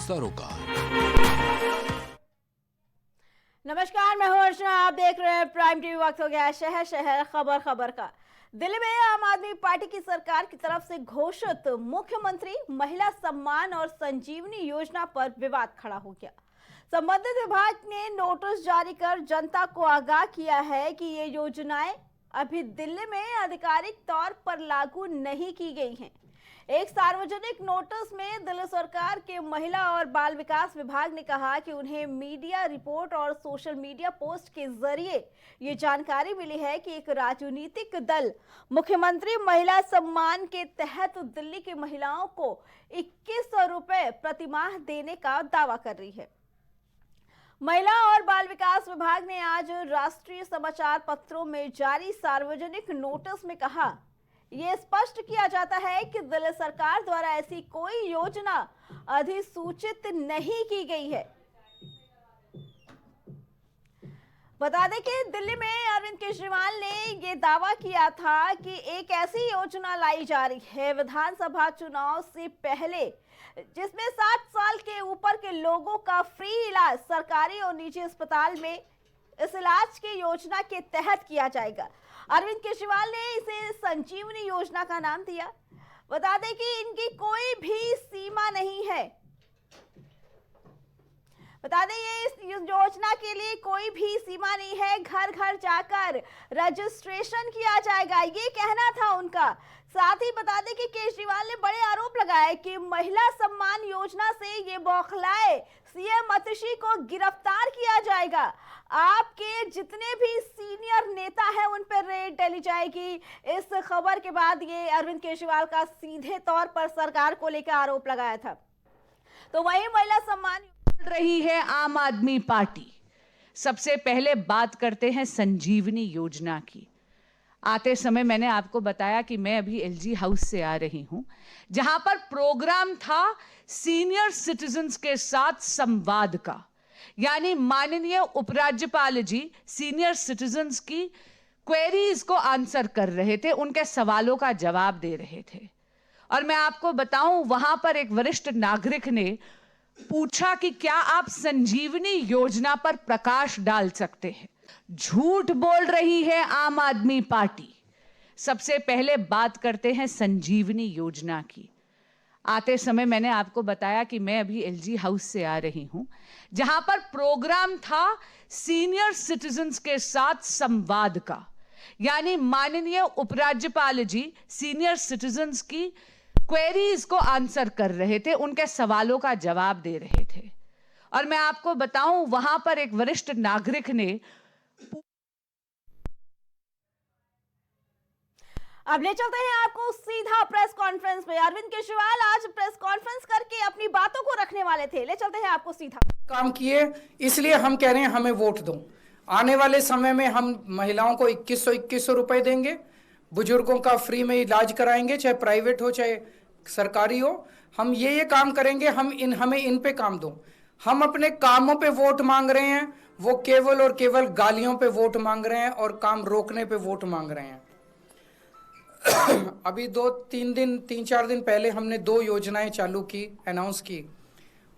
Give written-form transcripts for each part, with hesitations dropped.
सरोकार। नमस्कार, मैं हूं अर्चना, आप देख रहे हैं प्राइम टीवी। वक्त हो गया शहर शहर खबर खबर का। दिल्ली में आम आदमी पार्टी की सरकार की तरफ से घोषित मुख्यमंत्री महिला सम्मान और संजीवनी योजना पर विवाद खड़ा हो गया। संबंधित विभाग ने नोटिस जारी कर जनता को आगाह किया है कि ये योजनाएं अभी दिल्ली में आधिकारिक तौर पर लागू नहीं की गई हैं। एक सार्वजनिक नोटिस में दिल्ली सरकार के महिला और बाल विकास विभाग ने कहा कि उन्हें मीडिया रिपोर्ट और सोशल मीडिया पोस्ट के जरिए ये जानकारी मिली है कि एक राजनीतिक दल मुख्यमंत्री महिला सम्मान के तहत दिल्ली की महिलाओं को 2100 रुपए प्रतिमाह देने का दावा कर रही है। महिला और बाल विकास विभाग ने आज राष्ट्रीय समाचार पत्रों में जारी सार्वजनिक नोटिस में कहा, ये स्पष्ट किया जाता है कि दिल्ली सरकार द्वारा ऐसी कोई योजना अधिसूचित नहीं की गई है। बता दें कि दिल्ली में अरविंद केजरीवाल ने ये दावा किया था कि एक ऐसी योजना लाई जा रही है विधानसभा चुनाव से पहले जिसमें 60 साल के ऊपर के लोगों का फ्री इलाज सरकारी और निजी अस्पताल में इस इलाज की योजना के तहत किया जाएगा। अरविंद केजरीवाल ने इसे संजीवनी योजना का नाम दिया। बता दें कि इनकी कोई भी सीमा नहीं है। बता दें ये इस योजना के लिए कोई भी सीमा नहीं है। घर घर जाकर रजिस्ट्रेशन किया जाएगा, ये कहना था उनका। साथ ही बता दें कि केजरीवाल ने बड़े आरोप लगाए कि महिला सम्मान योजना से ये बौखलाए सीएम आतिशी को गिरफ्तार किया जाएगा। आपके जितने भी सीनियर नेता हैं उन पर रेड डाली जाएगी। इस खबर के बाद ये अरविंद केजरीवाल का सीधे तौर पर सरकार को लेकर आरोप लगाया था। तो वही महिला सम्मान रही है आम आदमी पार्टी। सबसे पहले बात करते हैं संजीवनी योजना की। आते समय मैंने आपको बताया कि मैं अभी एलजी हाउस से आ रही हूं, जहां पर प्रोग्राम था सीनियर सिटीजन्स के साथ संवाद का, यानी माननीय उपराज्यपाल जी सीनियर सिटीजन्स की क्वेरीज को आंसर कर रहे थे, उनके सवालों का जवाब दे रहे थे। और मैं आपको बताऊं, वहां पर एक वरिष्ठ नागरिक ने पूछा कि क्या आप संजीवनी योजना पर प्रकाश डाल सकते हैं। झूठ बोल रही है आम आदमी पार्टी। सबसे पहले बात करते हैं संजीवनी योजना की। आते समय मैंने आपको बताया कि मैं अभी एलजी हाउस से आ रही हूं, जहां पर प्रोग्राम था सीनियर सिटीजन्स के साथ संवाद का, यानी माननीय उपराज्यपाल जी सीनियर सिटीजन्स की क्वेरीज को आंसर कर रहे थे, उनके सवालों का जवाब दे रहे थे। और मैं आपको बताऊं, वहां पर एक वरिष्ठ नागरिक ने अब ले चलते हैं आपको सीधा प्रेस कॉन्फ्रेंस में। अरविंद केजरीवाल आज प्रेस कॉन्फ्रेंस करके अपनी बातों को रखने वाले थे। ले चलते हैं आपको सीधा। काम किए, इसलिए हम कह रहे हैं हमें वोट दो। आने वाले समय में हम महिलाओं को 2100 रुपए देंगे, बुजुर्गों का फ्री में इलाज कराएंगे, चाहे प्राइवेट हो चाहे सरकारी हो। हम ये काम करेंगे। हमें इन पे काम दो। हम अपने कामों पे वोट मांग रहे हैं, वो केवल और केवल गालियों पे वोट मांग रहे हैं और काम रोकने पे वोट मांग रहे हैं। अभी 3-4 दिन पहले हमने 2 योजनाएं चालू की, अनाउंस की।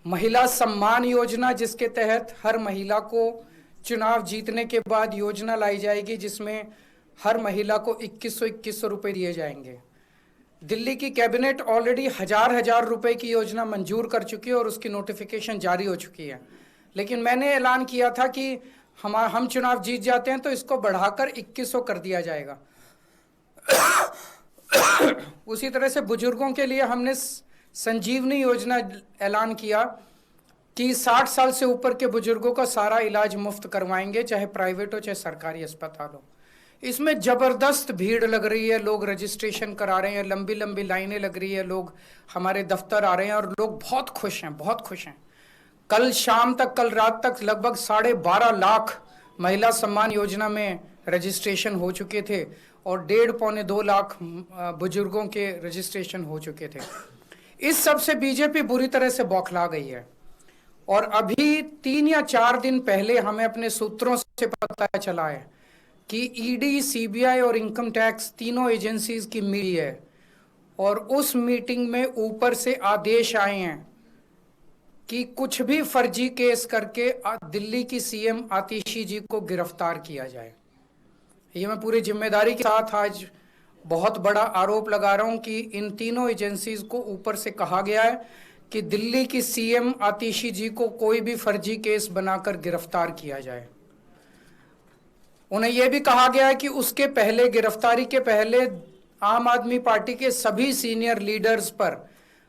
महिला सम्मान योजना, जिसके तहत हर महिला को चुनाव जीतने के बाद योजना लाई जाएगी, जिसमें हर महिला को 2100 रुपए दिए जाएंगे। दिल्ली की कैबिनेट ऑलरेडी हजार रुपए की योजना मंजूर कर चुकी है और उसकी नोटिफिकेशन जारी हो चुकी है। लेकिन मैंने ऐलान किया था कि हम चुनाव जीत जाते हैं तो इसको बढ़ाकर 2100 कर दिया जाएगा। उसी तरह से बुजुर्गों के लिए हमने संजीवनी योजना ऐलान किया कि 60 साल से ऊपर के बुजुर्गों का सारा इलाज मुफ्त करवाएंगे, चाहे प्राइवेट हो चाहे सरकारी अस्पताल हो। इसमें जबरदस्त भीड़ लग रही है, लोग रजिस्ट्रेशन करा रहे हैं, लंबी लंबी लाइनें लग रही है, लोग हमारे दफ्तर आ रहे हैं और लोग बहुत खुश हैं, बहुत खुश हैं। कल शाम तक, कल रात तक लगभग 12.5 लाख महिला सम्मान योजना में रजिस्ट्रेशन हो चुके थे और 1.5-2 लाख बुजुर्गों के रजिस्ट्रेशन हो चुके थे। इस सब से बीजेपी बुरी तरह से बौखला गई है। और अभी 3 या 4 दिन पहले हमें अपने सूत्रों से पता चला है कि ईडी, सीबीआई और इनकम टैक्स तीनों एजेंसीज की मीटिंग है और उस मीटिंग में ऊपर से आदेश आए हैं कि कुछ भी फर्जी केस करके दिल्ली की सीएम आतिशी जी को गिरफ्तार किया जाए। ये मैं पूरी जिम्मेदारी के साथ आज बहुत बड़ा आरोप लगा रहा हूं कि इन तीनों एजेंसीज को ऊपर से कहा गया है कि दिल्ली की सीएम आतिशी जी को कोई भी फर्जी केस बनाकर गिरफ्तार किया जाए। उन्हें यह भी कहा गया है कि उसके पहले, गिरफ्तारी के पहले, आम आदमी पार्टी के सभी सीनियर लीडर्स पर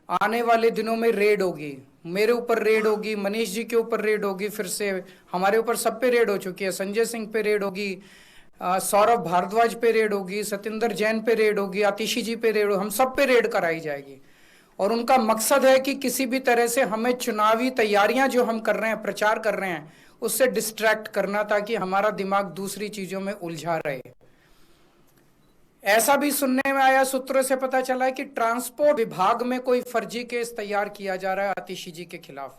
आने वाले दिनों में रेड होगी। मेरे ऊपर रेड होगी, मनीष जी के ऊपर रेड होगी, फिर से हमारे ऊपर सब पे रेड हो चुकी है। संजय सिंह पे रेड होगी, सौरभ भारद्वाज पे रेड होगी, सत्येंद्र जैन पे रेड होगी, आतिशी जी पे रेड होगी, हम सब पे रेड कराई जाएगी। और उनका मकसद है कि किसी भी तरह से हमें चुनावी तैयारियां जो हम कर रहे हैं, प्रचार कर रहे हैं, उससे डिस्ट्रैक्ट करना, ताकि हमारा दिमाग दूसरी चीजों में उलझा रहे। ऐसा भी सुनने में आया, सूत्रों से पता चला है कि ट्रांसपोर्ट विभाग में कोई फर्जी केस तैयार किया जा रहा है आतिशी जी के खिलाफ।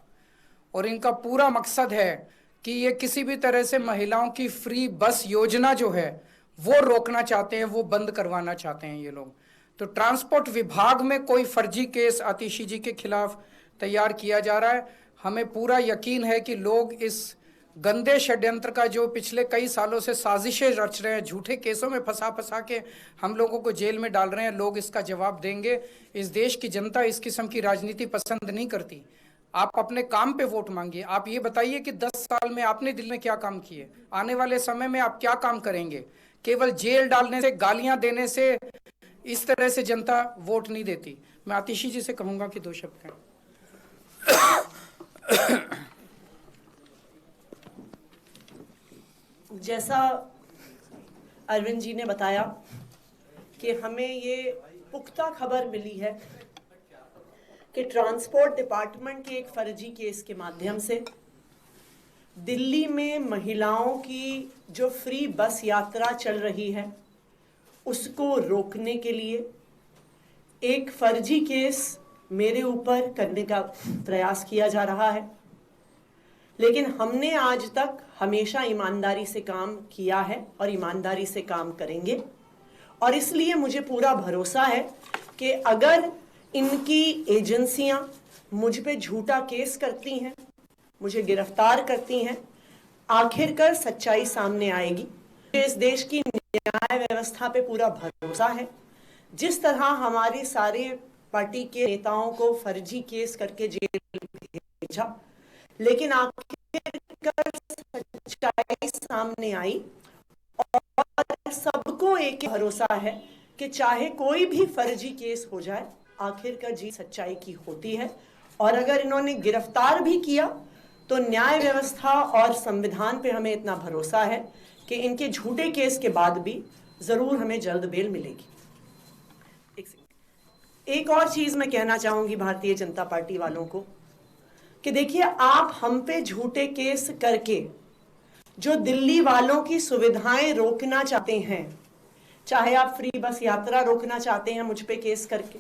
और इनका पूरा मकसद है कि ये किसी भी तरह से महिलाओं की फ्री बस योजना जो है वो रोकना चाहते हैं, वो बंद करवाना चाहते हैं ये लोग। तो ट्रांसपोर्ट विभाग में कोई फर्जी केस आतिशी जी के खिलाफ तैयार किया जा रहा है। हमें पूरा यकीन है कि लोग इस गंदे षड्यंत्र का, जो पिछले कई सालों से साजिशें रच रहे हैं, झूठे केसों में फंसा फंसा के हम लोगों को जेल में डाल रहे हैं, लोग इसका जवाब देंगे। इस देश की जनता इस किस्म की राजनीति पसंद नहीं करती। आप अपने काम पे वोट मांगिए। आप ये बताइए कि 10 साल में आपने दिल्ली में क्या काम किए, आने वाले समय में आप क्या काम करेंगे। केवल जेल डालने से, गालियां देने से इस तरह से जनता वोट नहीं देती। मैं आतिशी जी से कहूंगा कि 2 शब्द कहें। जैसा अरविंद जी ने बताया कि हमें ये पुख्ता खबर मिली है कि ट्रांसपोर्ट डिपार्टमेंट के एक फर्जी केस के माध्यम से दिल्ली में महिलाओं की जो फ्री बस यात्रा चल रही है उसको रोकने के लिए एक फर्जी केस मेरे ऊपर करने का प्रयास किया जा रहा है। लेकिन हमने आज तक हमेशा ईमानदारी से काम किया है और ईमानदारी से काम करेंगे। और इसलिए मुझे पूरा भरोसा है कि अगर इनकी एजेंसियां मुझ पे झूठा केस करती हैं, मुझे गिरफ्तार करती हैं, आखिरकार सच्चाई सामने आएगी। इस देश की न्याय व्यवस्था पे पूरा भरोसा है। जिस तरह हमारे सारे पार्टी के नेताओं को फर्जी केस करके जेल भेजा, लेकिन आखिरकार सच्चाई सामने आई और सबको एक भरोसा है कि चाहे कोई भी फर्जी केस हो जाए, आखिरकार जीत सच्चाई की होती है। और अगर इन्होंने गिरफ्तार भी किया तो न्याय व्यवस्था और संविधान पे हमें इतना भरोसा है कि इनके झूठे केस के बाद भी जरूर हमें जल्द बेल मिलेगी। एक और चीज मैं कहना चाहूंगी भारतीय जनता पार्टी वालों को कि देखिए, आप हम पे झूठे केस करके जो दिल्ली वालों की सुविधाएं रोकना चाहते हैं, चाहे आप फ्री बस यात्रा रोकना चाहते हैं मुझ पे केस करके,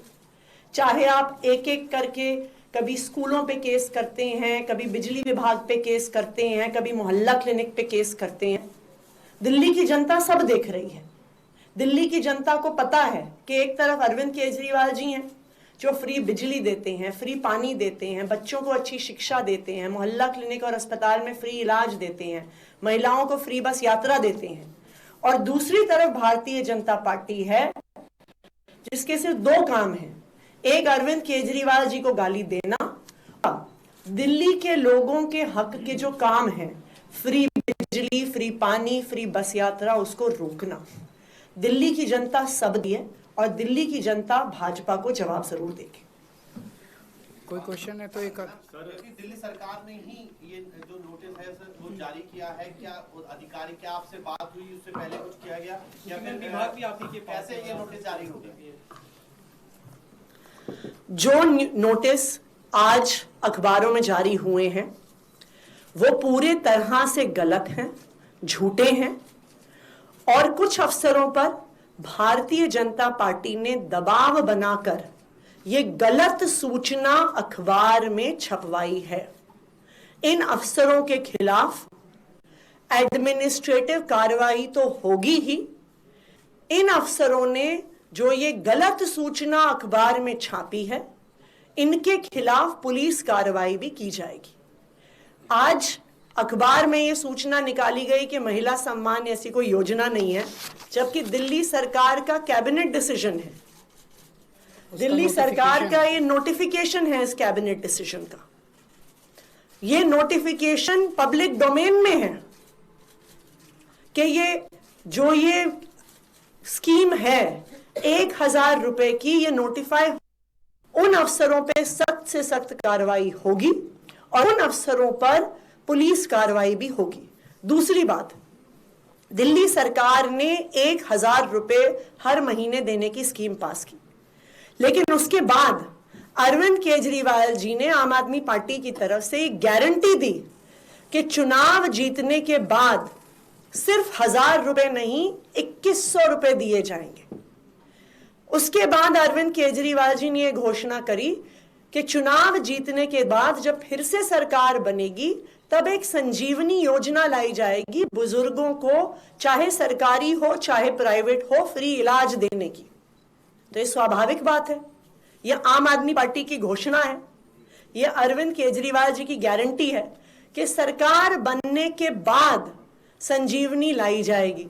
चाहे आप एक एक करके कभी स्कूलों पे केस करते हैं, कभी बिजली विभाग पे केस करते हैं, कभी मोहल्ला क्लिनिक पे केस करते हैं, दिल्ली की जनता सब देख रही है। दिल्ली की जनता को पता है कि एक तरफ अरविंद केजरीवाल जी हैं जो फ्री बिजली देते हैं, फ्री पानी देते हैं, बच्चों को अच्छी शिक्षा देते हैं, मोहल्ला क्लिनिक और अस्पताल में फ्री इलाज देते हैं, महिलाओं को फ्री बस यात्रा देते हैं। और दूसरी तरफ भारतीय जनता पार्टी है जिसके सिर्फ 2 काम हैं, एक अरविंद केजरीवाल जी को गाली देना, दिल्ली के लोगों के हक के जो काम हैं, फ्री बिजली, फ्री पानी, फ्री बस यात्रा, उसको रोकना। दिल्ली की जनता सब दी है और दिल्ली की जनता भाजपा को जवाब जरूर देगी। कोई क्वेश्चन है तो एक दिल्ली सरकार ने ही ये जो नोटिस है सर वो जारी किया है, क्या अधिकारी, क्या आपसे बात हुई, उससे पहले कुछ किया गया या फिर विभाग भी आप ही के कैसे ये नोटिस जारी हो गया? जो नोटिस आज अखबारों में जारी हुए हैं वो पूरे तरह से गलत हैं, झूठे हैं और कुछ अफसरों पर भारतीय जनता पार्टी ने दबाव बनाकर ये गलत सूचना अखबार में छपवाई है। इन अफसरों के खिलाफ एडमिनिस्ट्रेटिव कार्रवाई तो होगी ही। इन अफसरों ने जो ये गलत सूचना अखबार में छापी है, इनके खिलाफ पुलिस कार्रवाई भी की जाएगी। आज अखबार में ये सूचना निकाली गई कि महिला सम्मान ऐसी कोई योजना नहीं है, जबकि दिल्ली सरकार का कैबिनेट डिसीजन है, दिल्ली सरकार का ये नोटिफिकेशन है इस कैबिनेट डिसीजन का। ये नोटिफिकेशन पब्लिक डोमेन में है कि ये स्कीम है 1000 रुपए की, ये नोटिफाई, उन अफसरों पे सख्त से सख्त कार्रवाई होगी और उन अफसरों पर पुलिस कार्रवाई भी होगी। दूसरी बात, दिल्ली सरकार ने 1000 रुपए हर महीने देने की स्कीम पास की, लेकिन उसके बाद अरविंद केजरीवाल जी ने आम आदमी पार्टी की तरफ से एक गारंटी दी कि चुनाव जीतने के बाद सिर्फ 1000 रुपए नहीं 2100 रुपए दिए जाएंगे। उसके बाद अरविंद केजरीवाल जी ने यह घोषणा करी कि चुनाव जीतने के बाद जब फिर से सरकार बनेगी तब एक संजीवनी योजना लाई जाएगी बुजुर्गों को, चाहे सरकारी हो चाहे प्राइवेट हो, फ्री इलाज देने की। तो ये स्वाभाविक बात है, यह आम आदमी पार्टी की घोषणा है, यह अरविंद केजरीवाल जी की गारंटी है कि सरकार बनने के बाद संजीवनी लाई जाएगी,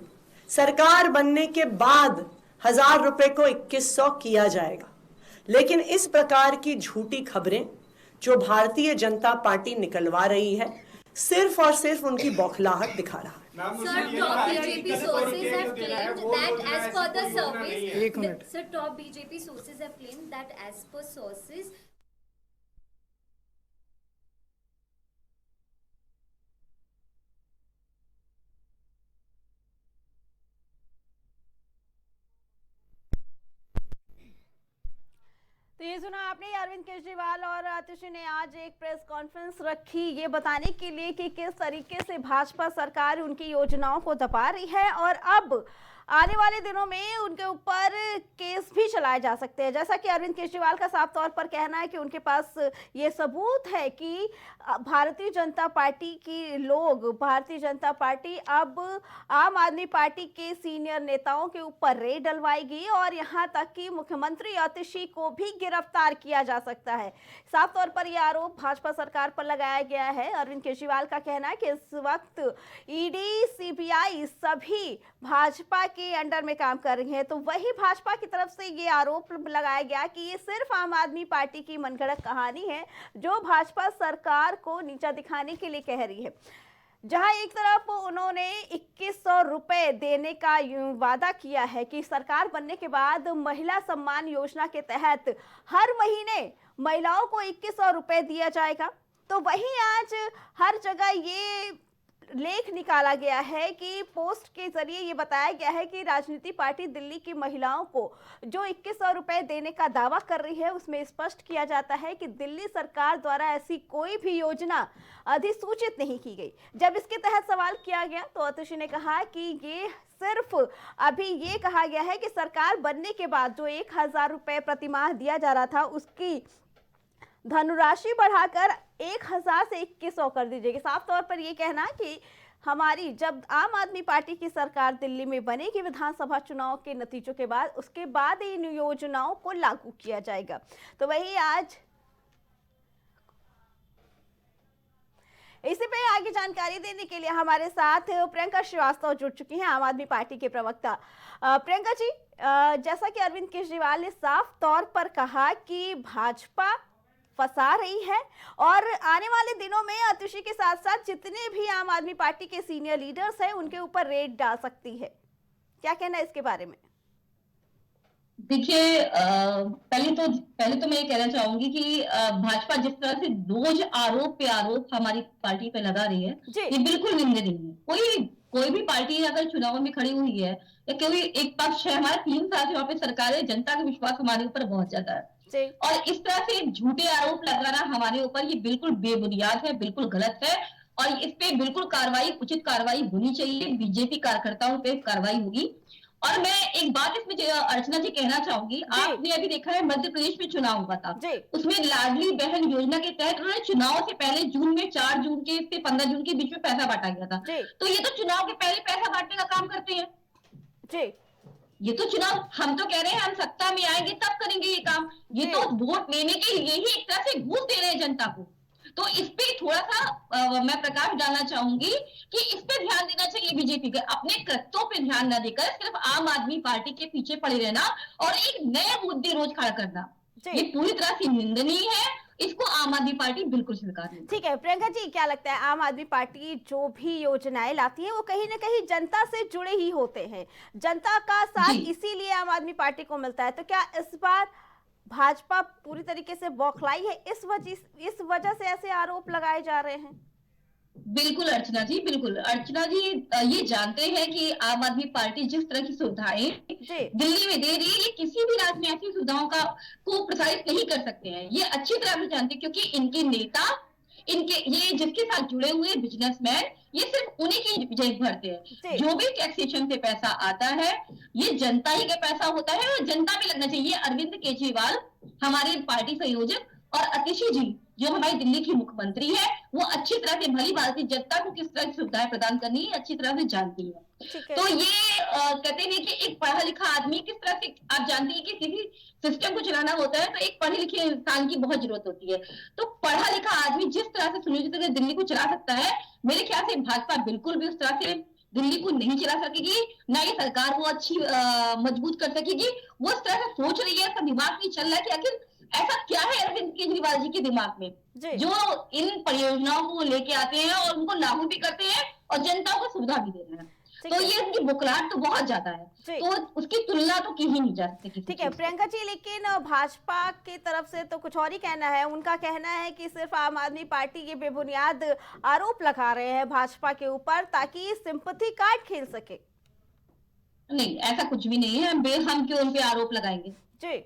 सरकार बनने के बाद 1000 रुपए को 2100 किया जाएगा। लेकिन इस प्रकार की झूठी खबरें जो भारतीय जनता पार्टी निकलवा रही है, सिर्फ और सिर्फ उनकी बौखलाहट दिखा रहा है। Sir, top BJP sources have claimed that as per the surveys, sir, top BJP sources have claimed that as per sources, तो ये सुना आपने, अरविंद केजरीवाल और आतिशी ने आज एक प्रेस कॉन्फ्रेंस रखी ये बताने के लिए कि किस तरीके से भाजपा सरकार उनकी योजनाओं को दबा रही है और अब आने वाले दिनों में उनके ऊपर केस भी चलाए जा सकते हैं। जैसा कि अरविंद केजरीवाल का साफ तौर पर कहना है कि उनके पास ये सबूत है कि भारतीय जनता पार्टी की लोग, भारतीय जनता पार्टी अब आम आदमी पार्टी के सीनियर नेताओं के ऊपर रेड डलवाएगी और यहाँ तक कि मुख्यमंत्री आतिशी को भी गिरफ्तार किया जा सकता है। साफ तौर पर यह आरोप भाजपा सरकार पर लगाया गया है। अरविंद केजरीवाल का कहना है कि इस वक्त ईडी, सीबीआई सभी भाजपा के अंडर में काम कर रही है, तो वही भाजपा की तरफ से ये आरोप लगाया गया कि ये सिर्फ आम आदमी पार्टी की मनगढ़ंत कहानी है जो भाजपा सरकार को नीचा दिखाने के लिए कह रही है। जहां एक तरफ उन्होंने 2100 रुपए देने का वादा किया है कि सरकार बनने के बाद महिला सम्मान योजना के तहत हर महीने महिलाओं को 2100 रुपए दिया जाएगा, तो वहीं आज हर जगह ये लेख निकाला गया है कि पोस्ट के जरिए ये बताया गया है कि राजनीति पार्टी दिल्ली की महिलाओं को जो 2100 रुपए देने का दावा कर रही है उसमें स्पष्ट किया जाता है कि दिल्ली सरकार द्वारा ऐसी कोई भी योजना अधिसूचित नहीं की गई। जब इसके तहत सवाल किया गया तो आतिशी ने कहा कि ये सिर्फ अभी ये कहा गया है कि सरकार बनने के बाद जो 1000 रुपए प्रतिमाह दिया जा रहा था उसकी धनराशि बढ़ाकर 1000 से 2100 कर दी जाएगी। साफ तौर पर यह कहना कि हमारी जब आम आदमी पार्टी की सरकार दिल्ली में बनेगी विधानसभा चुनाव के नतीजों के बाद, उसके बाद इन योजनाओं को लागू किया जाएगा। तो वही आज इसी पे आगे जानकारी देने के लिए हमारे साथ प्रियंका श्रीवास्तव जुड़ चुकी हैं, आम आदमी पार्टी के प्रवक्ता। प्रियंका जी, जैसा कि अरविंद केजरीवाल ने साफ तौर पर कहा कि भाजपा फंसा रही है और आने वाले दिनों में आतिशी के साथ साथ जितने भी आम आदमी पार्टी के सीनियर लीडर्स हैं उनके ऊपर रेड डाल सकती है, क्या कहना है इसके बारे में? देखिए, पहले तो मैं ये कहना चाहूंगी कि भाजपा जिस तरह से रोज आरोप पे आरोप हमारी पार्टी पे लगा रही है, ये बिल्कुल निंदनीय है। कोई भी पार्टी अगर चुनाव में खड़ी हुई है या कोई एक पक्ष है, हमारा 3 साल से वहां पे सरकार है, जनता का विश्वास हमारे ऊपर बहुत ज्यादा है और इस तरह से झूठे आरोप लगाना हमारे ऊपर ये बिल्कुल बेबुनियाद है, बिल्कुल गलत है और इस पे बिल्कुल कार्रवाई, उचित कार्रवाई होनी चाहिए। बीजेपी कार्यकर्ताओं पे कार्रवाई होगी। और मैं एक बात इसमें अर्चना जी कहना चाहूंगी, आपने अभी देखा है मध्य प्रदेश में चुनाव हुआ था, उसमें लाडली बहन योजना के तहत उन्होंने चुनाव से पहले जून में 4 जून के से 15 जून के बीच में पैसा बांटा गया था। तो ये तो चुनाव के पहले पैसा बांटने का काम करते हैं। ये तो चुनाव, हम तो कह रहे हैं हम सत्ता में आएंगे तब करेंगे ये काम। ये तो वोट लेने के लिए ही एक तरह से घूस दे रहे हैं जनता को। तो इस पे थोड़ा सा मैं प्रकाश डालना चाहूंगी कि इस पे ध्यान देना चाहिए बीजेपी के, अपने कृत्यों पे ध्यान न देकर सिर्फ आम आदमी पार्टी के पीछे पड़े रहना और एक नए मुद्दे रोज खड़ा करना, ये पूरी तरह से निंदनीय है। इसको आम आदमी पार्टी बिल्कुल स्वीकार नहीं। ठीक है प्रियंका जी, क्या लगता है आम आदमी पार्टी जो भी योजनाएं लाती है वो कहीं ना कहीं जनता से जुड़े ही होते हैं, जनता का साथ इसीलिए आम आदमी पार्टी को मिलता है, तो क्या इस बार भाजपा पूरी तरीके से बौखलाई है, इस वजह से ऐसे आरोप लगाए जा रहे हैं? बिल्कुल अर्चना जी, बिल्कुल अर्चना जी, ये जानते हैं कि आम आदमी पार्टी जिस तरह की सुविधाएं दिल्ली में दे रही है, ये किसी भी राज्य में ऐसी सुविधाओं को प्रसारित नहीं कर सकते हैं। ये अच्छी तरह से जानते हैं क्योंकि इनके नेता, ये जिसके साथ जुड़े हुए बिजनेसमैन, ये सिर्फ उन्हीं की जेब भरते हैं। जो भी टैक्सेशन से पैसा आता है ये जनता ही का पैसा होता है और जनता में लगना चाहिए। अरविंद केजरीवाल हमारे पार्टी संयोजक और अतिशी जी जो हमारी दिल्ली की मुख्यमंत्री है, वो अच्छी तरह से भली भारतीय जनता को किस तरह की सुविधाएं प्रदान करनी है अच्छी तरह से जानती है। तो ये कहते हैं कि एक पढ़ा लिखा आदमी किस तरह से, आप जानती है कि किसी सिस्टम को चलाना होता है तो एक पढ़े लिखे इंसान की बहुत जरूरत होती है। तो पढ़ा लिखा आदमी जिस तरह से सुनियोजित करके दिल्ली को चला सकता है, मेरे ख्याल से भाजपा बिल्कुल भी उस तरह से दिल्ली को नहीं चला सकेगी, ना ये सरकार वो अच्छी मजबूत कर सकेगी। वो इस तरह से सोच रही है, उसका दिमाग नहीं चल रहा है कि आखिर ऐसा क्या है अरविंद केजरीवाल जी के दिमाग में जो इन परियोजनाओं को लेके आते हैं और उनको लागू भी करते हैं और जनता को सुविधा भी दे रहे हैं। तो ये उनकी बुकलाहट तो बहुत ज्यादा है, तो उसकी तुलना तो की ही नहीं जा सकती। ठीक है प्रियंका जी, लेकिन भाजपा की तरफ से तो कुछ और ही कहना है। उनका कहना है कि सिर्फ आम आदमी पार्टी ये बेबुनियाद आरोप लगा रहे हैं भाजपा के ऊपर ताकि सिंपैथी कार्ड खेल सके। नहीं, ऐसा कुछ भी नहीं है, हम क्यों उन पे आरोप लगाएंगे जी,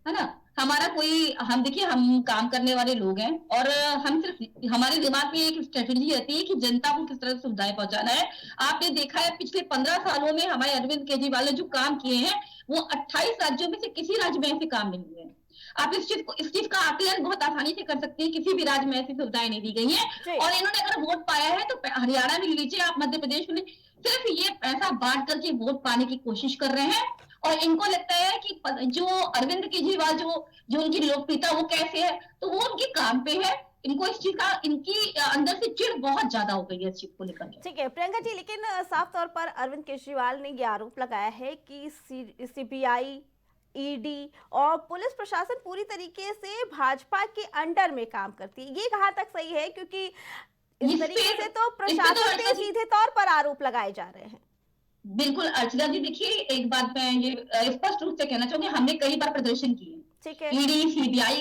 है ना। हमारा कोई, हम देखिए हम काम करने वाले लोग हैं और हम सिर्फ, हमारे दिमाग में एक स्ट्रेटेजी रहती है कि जनता को किस तरह से सुविधाएं पहुंचाना है। आपने देखा है पिछले 15 सालों में हमारे अरविंद केजरीवाल ने जो काम किए हैं वो 28 राज्यों में से किसी राज्य में ऐसे काम नहीं हुए हैं। आप इस चीज का आकलन बहुत आसानी से कर सकते हैं, किसी भी राज्य में ऐसी सुविधाएं नहीं दी गई है। और इन्होंने अगर वोट पाया है तो हरियाणा में लीजिए, आप मध्य प्रदेश में, सिर्फ ये पैसा बांट करके वोट पाने की कोशिश कर रहे हैं। और इनको लगता है कि जो अरविंद केजरीवाल जो उनकी लोकप्रियता वो कैसे है, तो वो उनके काम पे है। इनको इस चीज का, इनकी अंदर से चिढ़ बहुत ज्यादा हो गई है इस चीज को लेकर। ठीक है प्रियंका जी, लेकिन साफ तौर पर अरविंद केजरीवाल ने ये आरोप लगाया है कि CBI, ED और पुलिस प्रशासन पूरी तरीके से भाजपा के अंडर में काम करती है। ये कहाँ तक सही है, क्योंकि इस तरीके से तो प्रशासन पे सीधे तौर पर आरोप लगाए जा रहे हैं। बिल्कुल अर्चना जी, देखिए एक बात मैं ये स्पष्ट रूप से कहना चाहूंगी, हमने कई बार प्रदर्शन किए, ठीक है, ED, CBI,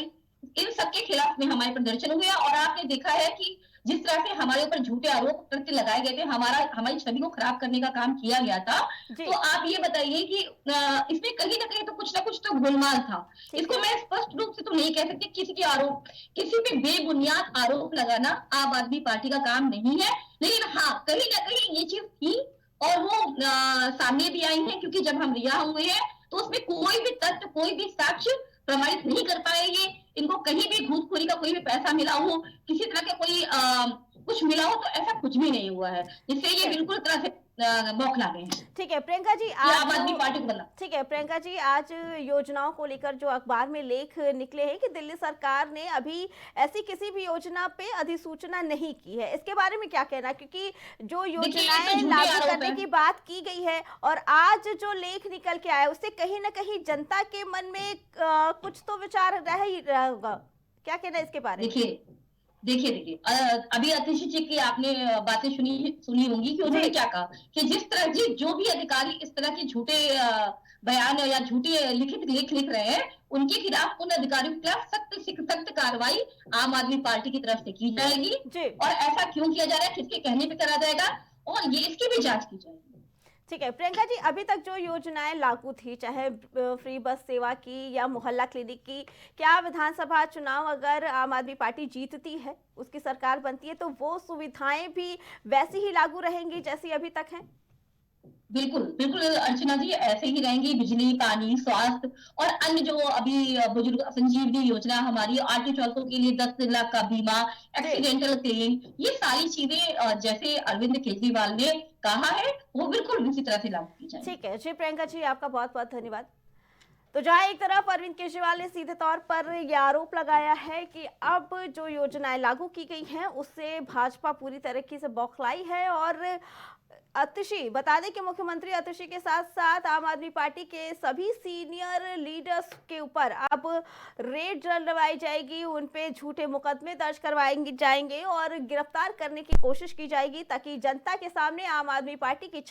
इन सबके खिलाफ में हमारे प्रदर्शन हुए और आपने देखा है कि जिस तरह से हमारे ऊपर झूठे आरोप प्रत्ये लगाए गए थे, हमारी छवि को खराब करने का काम किया गया था। तो आप ये बताइए कि इसमें कहीं ना कहीं तो कुछ ना कुछ तो गोलमाल था। इसको मैं स्पष्ट रूप से तो नहीं कह सकती, किसी पे बेबुनियाद आरोप लगाना आम आदमी पार्टी का काम नहीं है। लेकिन हाँ, कहीं ना कहीं ये चीज थी और वो सामने भी आई है, क्योंकि जब हम रिहा हुए हैं तो उसमें कोई भी तथ्य, कोई भी साक्ष्य प्रमाणित नहीं कर पाएंगे। इनको कहीं भी घूसखोरी का कोई भी पैसा मिला हो, किसी तरह का कोई कुछ मिला हो, तो ऐसा कुछ भी नहीं हुआ है, जिससे ये बिल्कुल तरह से बौखला गए हैं। ठीक है प्रियंका जी, आम आदमी पार्टी को बदला। ठीक है प्रियंका जी, आज योजनाओं को लेकर जो अखबार में लेख निकले हैं कि दिल्ली सरकार ने अभी ऐसी किसी भी योजना पे अधिसूचना नहीं की है, इसके बारे में क्या कहना? क्योंकि जो योजनाएं लागू करने की बात की गई है और आज जो लेख निकल के आया उससे कहीं ना कहीं जनता के मन में कुछ तो विचार रह ही रहा होगा, क्या कहना है इसके बारे में? देखिए अभी अतिशी जी की आपने बातें सुनी होंगी कि उन्होंने क्या कहा कि जिस तरह जो भी अधिकारी इस तरह के झूठे बयान या झूठे लिखित लेख लिख रहे हैं, उनके खिलाफ, उन अधिकारियों के खिलाफ सख्त कार्रवाई आम आदमी पार्टी की तरफ से की जाएगी। और ऐसा क्यों किया जा रहा है, किसके कहने पे करा जाएगा, और ये इसकी भी जांच की जाएगी। ठीक है प्रियंका जी, अभी तक जो योजनाएं लागू थी, चाहे फ्री बस सेवा की या मोहल्ला क्लिनिक की, क्या विधानसभा चुनाव अगर आम आदमी पार्टी जीतती है, उसकी सरकार बनती है, तो वो सुविधाएं भी वैसी ही लागू रहेंगी जैसी अभी तक हैं? बिल्कुल बिल्कुल अर्चना जी, ऐसे ही रहेंगी। बिजली, पानी, स्वास्थ्य और अन्य जो अभी बुजुर्ग संजीवनी योजना हमारी, आर्थिक औरतों के लिए 10 लाख का बीमा, एक्सीडेंटल क्लेम, ये सारी चीजें जैसे अरविंद केजरीवाल ने कहा है वो बिल्कुल इसी तरह से लागू की जाए। ठीक है जी प्रियंका जी, आपका बहुत बहुत धन्यवाद। तो जहां एक तरफ अरविंद केजरीवाल ने सीधे तौर पर यह आरोप लगाया है कि अब जो योजनाएं लागू की गई हैं उससे भाजपा पूरी तरीके से बौखलाई है, और आतिशी बता दें कि मुख्यमंत्री आतिशी के साथ साथ आम आदमी पार्टी के सभी सीनियर लीडर्स के ऊपर अब रेड डलवाई जाएगी, उन पे झूठे मुकदमे दर्ज करवाएंगे जाएंगे और गिरफ्तार करने की कोशिश की जाएगी ताकि जनता के सामने आम आदमी पार्टी की